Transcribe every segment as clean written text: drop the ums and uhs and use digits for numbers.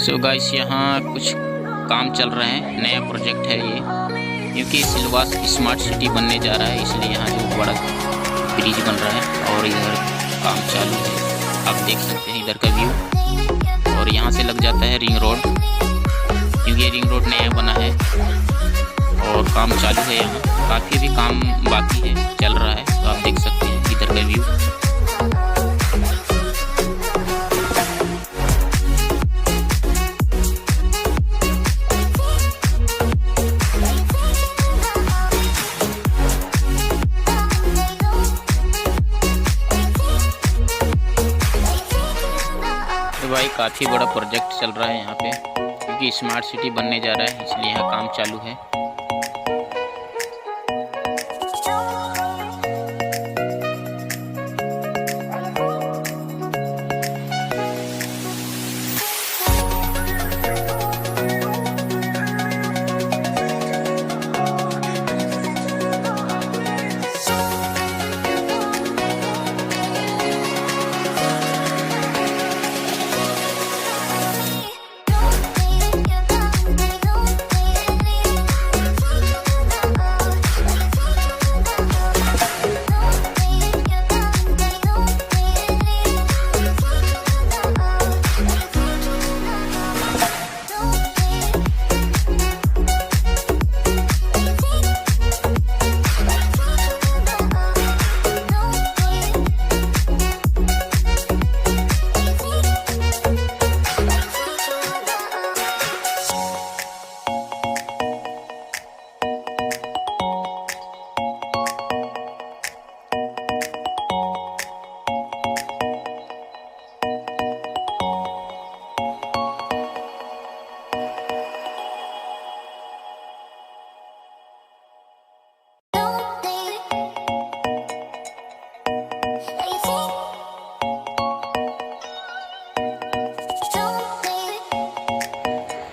So guys यहाँ कुछ काम चल रहा है, नया प्रोजेक्ट है ये, क्योंकि सिलवास स्मार्ट सिटी बनने जा रहा है, इसलिए यहाँ जो बड़ा ब्रिज बन रहा है और इधर काम चालू है। आप देख सकते हैं इधर का व्यू, और यहाँ से लग जाता है रिंग रोड, क्योंकि रिंग रोड नया बना है और काम चालू है। यहाँ काफ़ी भी काम बाकी है, चल रहा है, तो आप देख सकते हैं इधर का व्यू। भाई काफ़ी बड़ा प्रोजेक्ट चल रहा है यहाँ पे, क्योंकि स्मार्ट सिटी बनने जा रहा है, इसलिए यहाँ काम चालू है।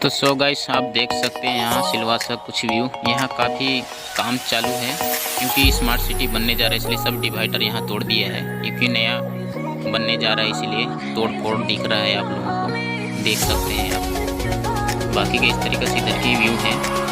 तो सो गाइस आप देख सकते हैं यहाँ सिलवासा कुछ व्यू, यहाँ काफ़ी काम चालू है, क्योंकि स्मार्ट सिटी बनने जा रहा है, इसलिए सब डिवाइडर यहाँ तोड़ दिया है, क्योंकि नया बनने जा रहा है, इसलिए तोड़ फोड़ दिख रहा है, आप लोगों को देख सकते हैं आप। बाकी के इस तरीके से इधर की व्यू है।